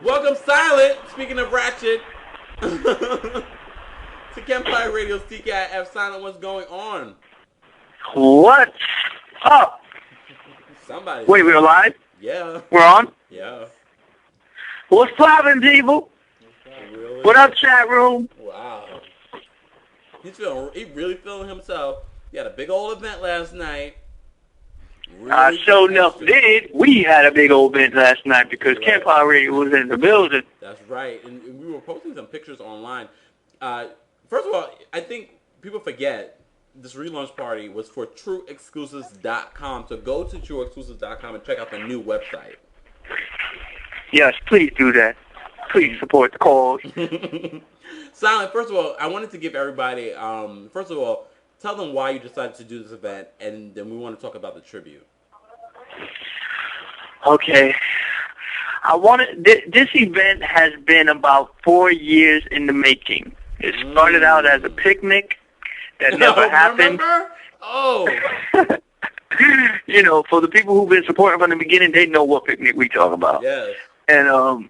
Welcome, Silent. Speaking of ratchet, to KEMPIRE Radio's TKIF Silent. What's going on? What's up? Somebody. Wait, we're live? Yeah. We're on? Yeah. What's poppin', people? Really? What up, chat room? Wow. He really feeling himself. He had a big old event last night. I sure enough did. We had a big old event last night because KEMPIRE Radio was in the building. That's right. And we were posting some pictures online. First of all, I think people forget this relaunch party was for TrueExclusives.com. So go to TrueExclusives.com and check out the new website. Yes, please do that. Please support the cause. Silent, first of all, I wanted to give everybody, first of all, tell them why you decided to do this event, and then we want to talk about the tribute. Okay. This event has been about 4 years in the making. It started out as a picnic that never happened. Remember? Oh. You know, for the people who've been supporting from the beginning, they know what picnic we talk about. Yes. And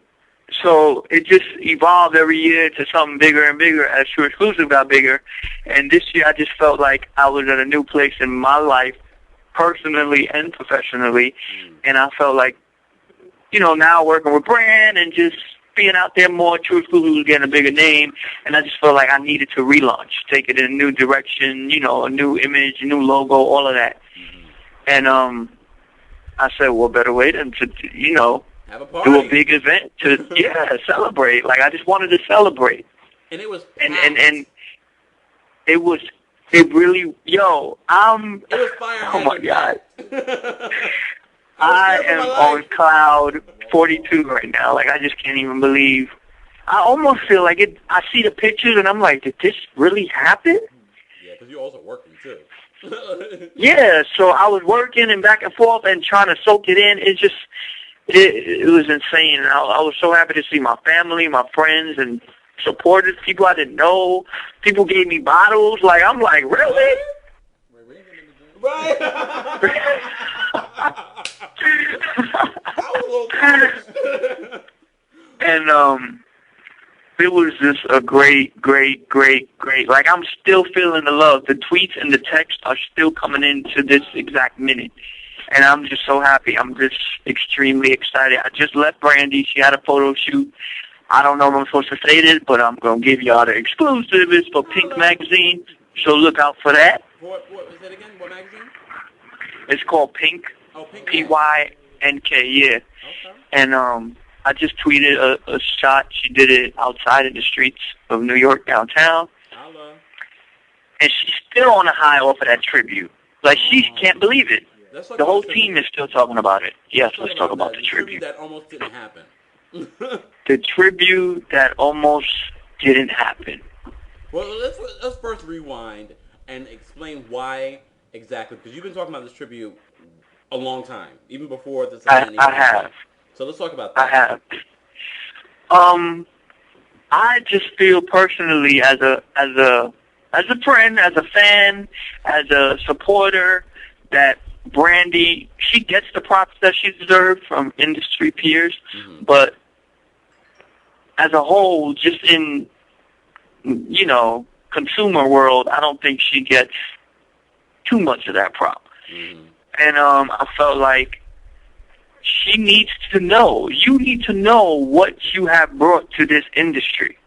so it just evolved every year to something bigger and bigger as True Exclusive got bigger. And this year I just felt like I was at a new place in my life, personally and professionally. And I felt like, you know, now working with Brandy and just being out there more, True Exclusive was getting a bigger name. And I just felt like I needed to relaunch, take it in a new direction, you know, a new image, a new logo, all of that. And I said, well, better way than to, you know, have a party. Do a big event to, celebrate. Like, I just wanted to celebrate. And it was and it really, it was fire. Oh, my God. I am on cloud 42 right now. Like, I just can't even believe. I almost feel like it. I see the pictures, and I'm like, did this really happen? Yeah, because you're also working, too. Yeah, so I was working and back and forth and trying to soak it in. It just... It was insane. And I was so happy to see my family, my friends, and supported people I didn't know. People gave me bottles. Like, I'm like, really? Right. And it was just a great. Like, I'm still feeling the love. The tweets and the texts are still coming in to this exact minute. And I'm just so happy. I'm just extremely excited. I just left Brandy. She had a photo shoot. I don't know if I'm supposed to say this, but I'm going to give y'all the exclusive. It's for Pink Magazine, so look out for that. What is it again? What magazine? It's called Pink. Oh, Pink. P-Y-N-K, yeah. Okay. And I just tweeted a shot. She did it outside in the streets of New York, downtown. Hello. And she's still on a high off of that tribute. Like, she can't believe it. The whole team is still talking about it. Yes, let's talk about the tribute. That almost didn't happen. The tribute that almost didn't happen. Well, let's first rewind and explain why exactly, because you've been talking about this tribute a long time, even before this event. I have. So let's talk about that. I have. I just feel personally as a friend, as a fan, as a supporter, that Brandy, she gets the props that she deserves from industry peers, but as a whole, just in, you know, consumer world, I don't think she gets too much of that prop. And I felt like she needs to know. You need to know what you have brought to this industry.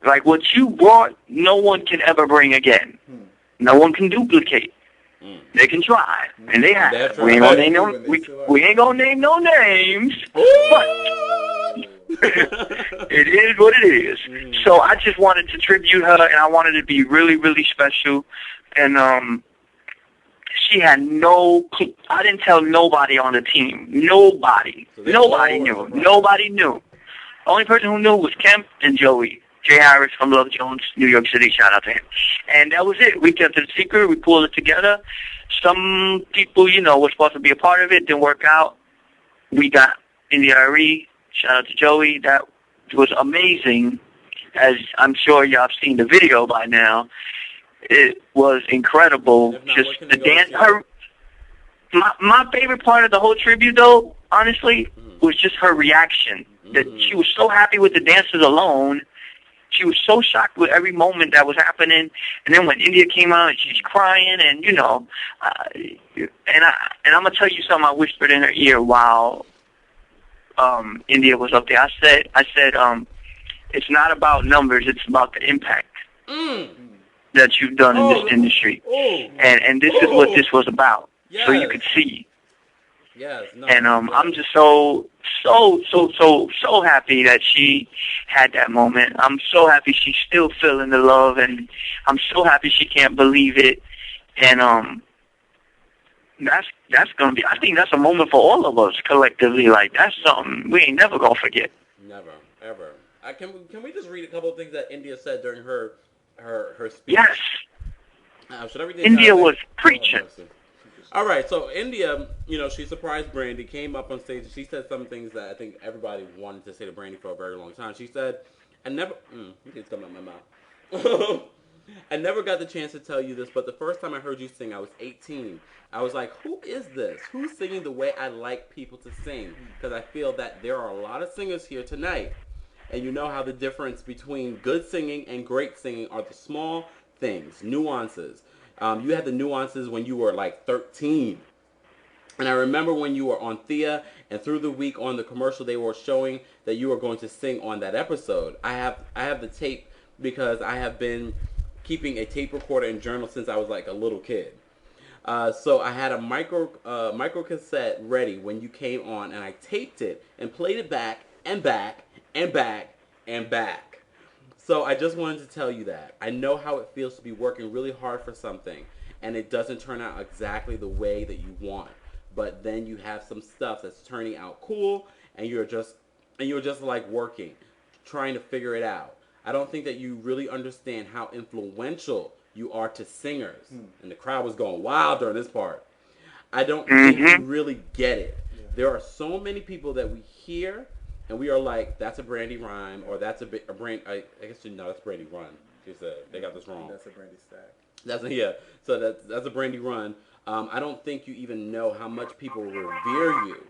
Like, what you brought, no one can ever bring again. No one can duplicate. They can try, and they have. That's We ain't right. gonna name no. We ain't gonna name no names, but it is what it is. So I just wanted to tribute her, and I wanted it to be really, really special. And she had no. I didn't tell nobody on the team. Nobody. Nobody knew. Nobody knew. The only person who knew was Kemp and Joey. Jay Harris from Love Jones, New York City. Shout out to him. And that was it. We kept it a secret. We pulled it together. Some people, you know, were supposed to be a part of it. Didn't work out. We got in the Arie. Shout out to Joey. That was amazing. As I'm sure y'all have seen the video by now. It was incredible. Just the dance. My favorite part of the whole tribute, though, honestly, was just her reaction. That she was so happy with the dancers alone. She was so shocked with every moment that was happening. And then when India came out, she's crying, and and I'm gonna tell you something. I whispered in her ear while India was up there. I said, it's not about numbers. It's about the impact that you've done in this industry. And this is what this was about. Yes. So you could see. Yes. No, and I'm just so happy that she had that moment. I'm so happy she's still feeling the love, and I'm so happy she can't believe it. And that's gonna be. I think that's a moment for all of us collectively. Like, that's something we ain't never gonna forget. Never, ever. Can we just read a couple of things that India said during her speech? Yes. Should I read India was preaching. All right, so India, she surprised Brandy, came up on stage, and she said some things that I think everybody wanted to say to Brandy for a very long time. She said, it's coming out my mouth. I never got the chance to tell you this, but the first time I heard you sing, I was 18. I was like, who is this? Who's singing the way I like people to sing? Because I feel that there are a lot of singers here tonight, and you know how the difference between good singing and great singing are the small things, nuances. You had the nuances when you were like 13. And I remember when you were on Thea, and through the week on the commercial, they were showing that you were going to sing on that episode. I have the tape because I have been keeping a tape recorder and journal since I was like a little kid. So I had a micro cassette ready when you came on, and I taped it and played it back and back and back and back. So I just wanted to tell you that. I know how it feels to be working really hard for something, and it doesn't turn out exactly the way that you want. But then you have some stuff that's turning out cool, and you're just like working, trying to figure it out. I don't think that you really understand how influential you are to singers. And the crowd was going wild during this part. I don't think you really get it. Yeah. There are so many people that we hear, and we are like, that's a Brandy rhyme, or that's a Brandy. I guess that's Brandy run. She said they got this wrong. That's a Brandy stack. So that's a Brandy run. I don't think you even know how much people revere you,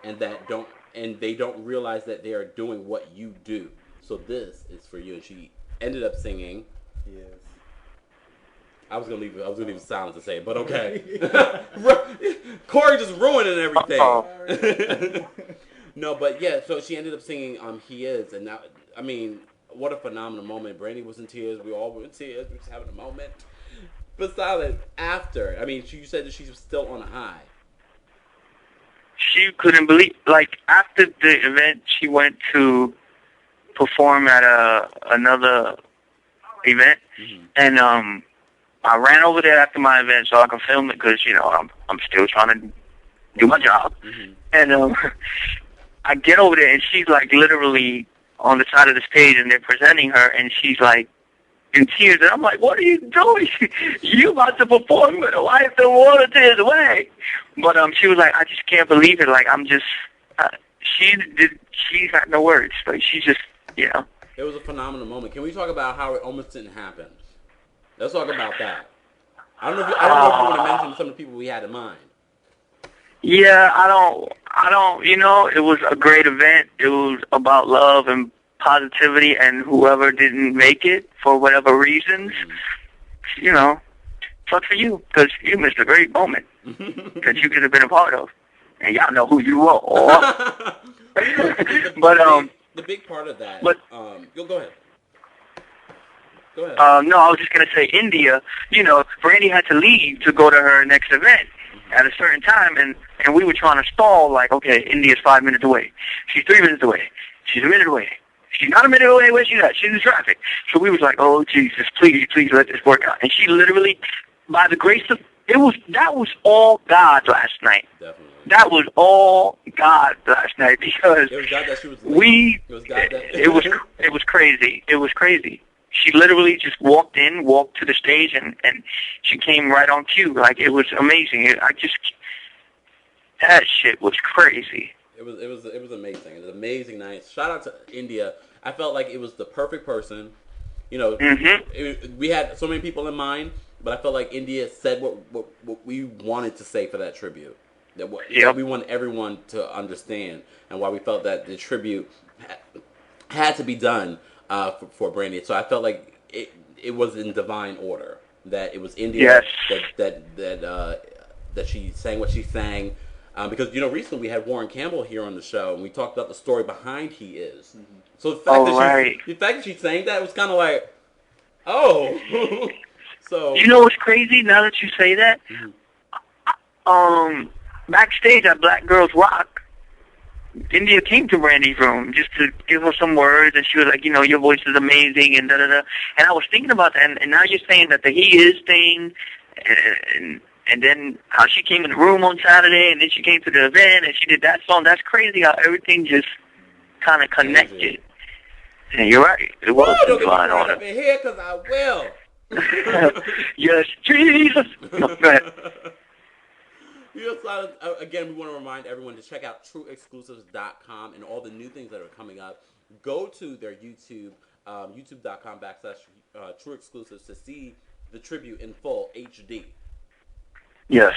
and they don't realize that they are doing what you do. So this is for you. And she ended up singing. Yes. I was gonna leave silence to say it, but okay. Corey just ruining everything. No, but yeah. So she ended up singing "He Is," and that, I mean, what a phenomenal moment. Brandy was in tears. We all were in tears. We were just having a moment. But silent after. I mean, you said that she was still on a high. She couldn't believe. Like, after the event, she went to perform at another event, and I ran over there after my event so I could film it because I'm still trying to do my job, and I get over there and she's like literally on the side of the stage and they're presenting her and she's like in tears, and I'm like, what are you doing? You about to perform with Wipe the Water Tears Away. But she was like, I just can't believe it. Like, I'm just she had no words. Like, she just, It was a phenomenal moment. Can we talk about how it almost didn't happen? Let's talk about that. I don't know if you want to mention some of the people we had in mind. Yeah, I don't, it was a great event. It was about love and positivity, and whoever didn't make it for whatever reasons, fuck for you, because you missed a great moment that you could have been a part of. And y'all know who you are. The big part of that, but, go ahead. Go ahead. No, I was just going to say India, Brandy had to leave to go to her next event at a certain time, and we were trying to stall, like, okay, India's 5 minutes away. She's 3 minutes away. She's a minute away. She's not a minute away. Where she's at? She's in traffic. So we was like, oh, Jesus, please let this work out. And she literally, by the grace of, that was all God last night. Definitely. That was all God last night, because it was God that she was it was crazy. It was crazy. She literally just walked to the stage, and she came right on cue. Like, it was amazing. That shit was crazy. It was amazing. It was an amazing night. Shout out to India. I felt like it was the perfect person. We had so many people in mind, but I felt like India said what we wanted to say for that tribute. that we want everyone to understand, and why we felt that the tribute had to be done for Brandy. So I felt like it was in divine order, that it was India, that she sang what she sang. Because recently we had Warren Campbell here on the show, and we talked about the story behind "He Is." Mm-hmm. So the fact that she sang that was kind of like, oh. So you know what's crazy? Now that you say that, backstage at Black Girls Rock, India came to Brandy's room just to give her some words, and she was like, your voice is amazing, and da-da-da. And I was thinking about that, and now you're saying that the "He Is" thing, and then how she came in the room on Saturday, and then she came to the event, and she did that song. That's crazy how everything just kind of connected. And you're right. It was divine order. Don't get me here, because I will. Yes, Jesus. No, go ahead. Again, we want to remind everyone to check out TrueExclusives.com and all the new things that are coming up. Go to their YouTube, youtube.com/TrueExclusives to see the tribute in full HD. Yes.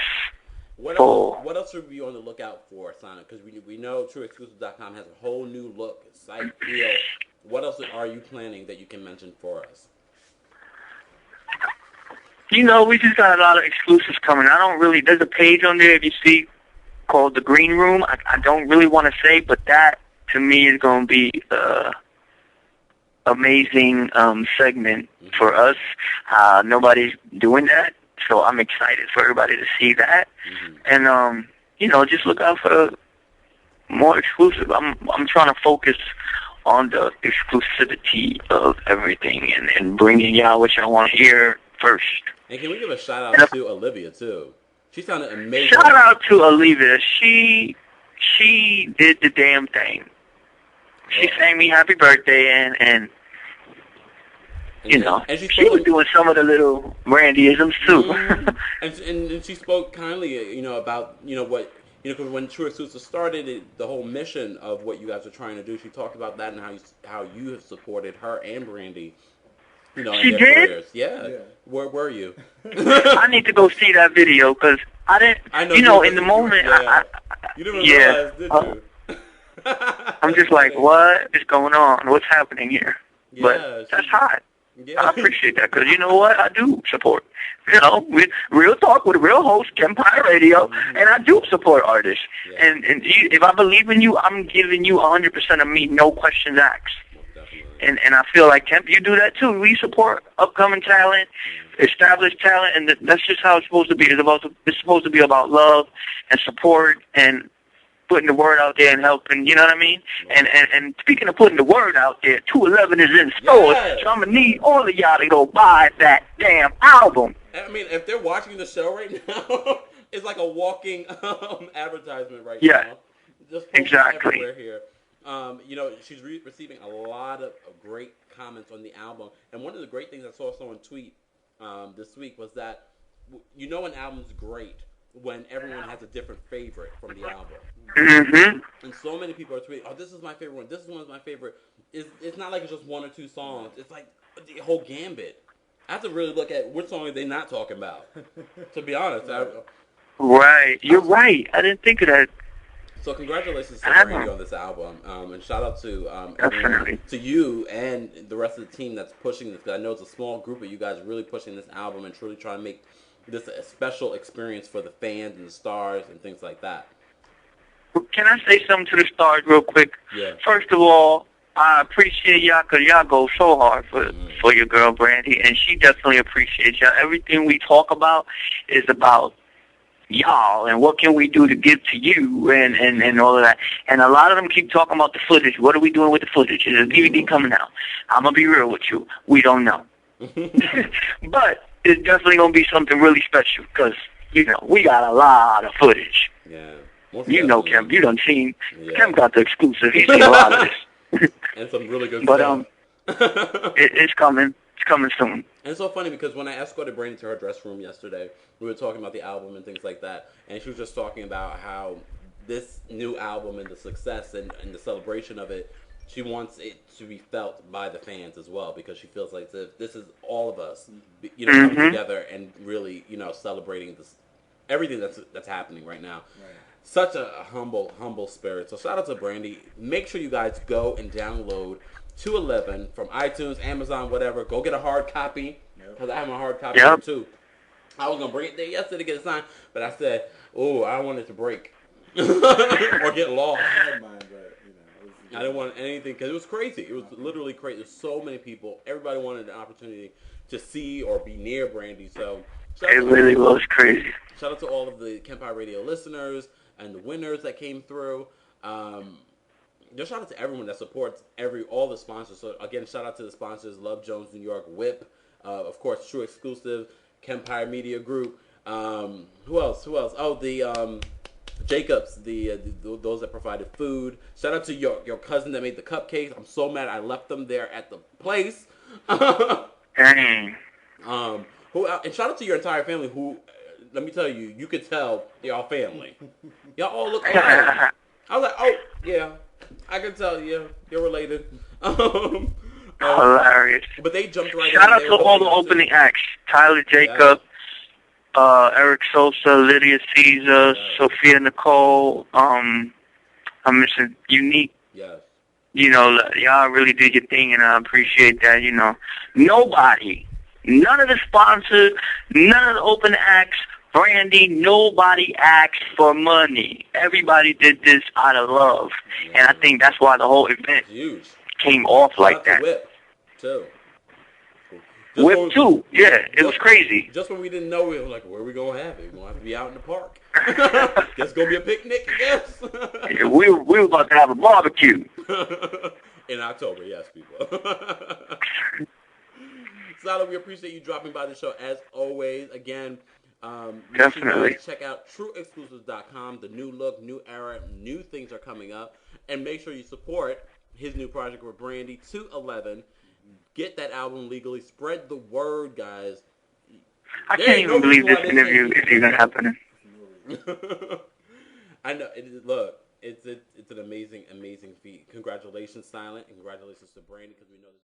What else should we be on the lookout for, Sonic? Because we know TrueExclusives.com has a whole new look, site, feel. What else are you planning that you can mention for us? We just got a lot of exclusives coming. There's a page on there, if you see, called The Green Room. I don't really want to say, but that, to me, is going to be amazing segment for us. Nobody's doing that, so I'm excited for everybody to see that. And, just look out for more exclusive. I'm trying to focus on the exclusivity of everything and bringing y'all what y'all want to hear first. And can we give a shout out to Olivia too? She sounded amazing. Shout out to Olivia. She did the damn thing. She sang me happy birthday, and she was doing some of the little Brandyisms too. and she spoke kindly, about what. Because when True Exclusive started, the whole mission of what you guys are trying to do, she talked about that and how you have supported her and Brandy, in their careers. Yeah. Where were you? I need to go see that video because I didn't. I know. In the moment, you didn't realize, did you? I'm just like, what is going on? What's happening here? Yeah, but that's hot. Yeah. I appreciate that because you know what? I do support. With real talk with a real host, KEMPIRE Radio, and I do support artists. Yeah. And if I believe in you, I'm giving you 100% of me, no questions asked. And I feel like Kemp, you do that too. We support upcoming talent, established talent, and that's just how it's supposed to be. It's supposed to be about love and support and putting the word out there and helping, you know what I mean? And speaking of putting the word out there, 211 is in stores, so I'm going to need all of y'all to go buy that damn album. I mean, if they're watching the show right now, it's like a walking advertisement right now. Just exactly. Everywhere here. She's receiving a lot of great comments on the album. And one of the great things I saw someone tweet this week was that, an album's great when everyone has a different favorite from the album. Mm-hmm. And so many people are tweeting, oh, this is my favorite one. This is one's my favorite. It's not like it's just one or two songs. It's like the whole gambit. I have to really look at which song are they not talking about, to be honest. Right. You're right. I didn't think of that. So congratulations to Brandy on this album, and shout out to everyone, to you and the rest of the team that's pushing this. Because I know it's a small group of you guys really pushing this album and truly trying to make this a special experience for the fans and the stars and things like that. Can I say something to the stars real quick? Yeah. First of all, I appreciate y'all because y'all go so hard for your girl Brandy, and she definitely appreciates y'all. Everything we talk about is about y'all and what can we do to give to you and all of that. And a lot of them keep talking about the footage. What are we doing with the footage? Is a DVD coming out? I'm going to be real with you. We don't know. But it's definitely going to be something really special because, we got a lot of footage. Yeah. Kemp, you done seen. Yeah. Kemp got the exclusive. He's seen a lot of this. And some really good stuff. It's coming. It's coming soon. And it's so funny because when I escorted Brandy to her dress room yesterday, we were talking about the album and things like that, and she was just talking about how this new album and the success and the celebration of it, she wants it to be felt by the fans as well because she feels like this is all of us, coming together and really, celebrating everything that's happening right now. Right. Such a humble spirit. So shout out to Brandy. Make sure you guys go and download 211 from iTunes, Amazon, whatever. Go get a hard copy because I have my hard copy here too. I was gonna bring it there yesterday to get it signed, but I said, "Oh, I don't want it to break or get lost." I had mine, but I didn't want anything because it was crazy. It was literally crazy. There's so many people. Everybody wanted an opportunity to see or be near Brandy. So it really was crazy. Shout out to all of the KEMPIRE Radio listeners and the winners that came through. Just shout out to everyone that supports all the sponsors. So again, shout out to the sponsors: Love Jones, New York, Whip, of course, True Exclusive, KEMPIRE Media Group. Who else? Oh, the Jacobs, those that provided food. Shout out to your cousin that made the cupcakes. I'm so mad I left them there at the place. Dang. And shout out to your entire family. Who, let me tell you, you could tell y'all family. Y'all all look alike. I was like, oh yeah, I can tell you, you're related. Hilarious. But they jumped right in. Shout out to all the opening acts: Tyler Jacob, Eric Sosa, Lydia Caesar, Sophia Nicole. I'm missing Unique. Yes. You know, y'all really did your thing, and I appreciate that. You know, nobody, none of the sponsors, none of the open acts, Brandy, nobody asked for money. Everybody did this out of love, and I think that's why the whole event came off like that. Whip, too. Whip too, yeah, it was crazy. Just when we didn't know, we were like, where are we going to have it? We're going to have to be out in the park. It's going to be a picnic, I guess. Yeah, we were about to have a barbecue. In October, yes, people. Salo, we appreciate you dropping by the show as always. Again, definitely check out trueexclusives.com. The new look, new era, new things are coming up. And make sure you support his new project with Brandy, 211. Get that album legally. Spread the word, guys. I can't even believe this interview is even happening. I know. Look, it's an amazing feat. Congratulations, Silent, and congratulations to Brandy, because we know this.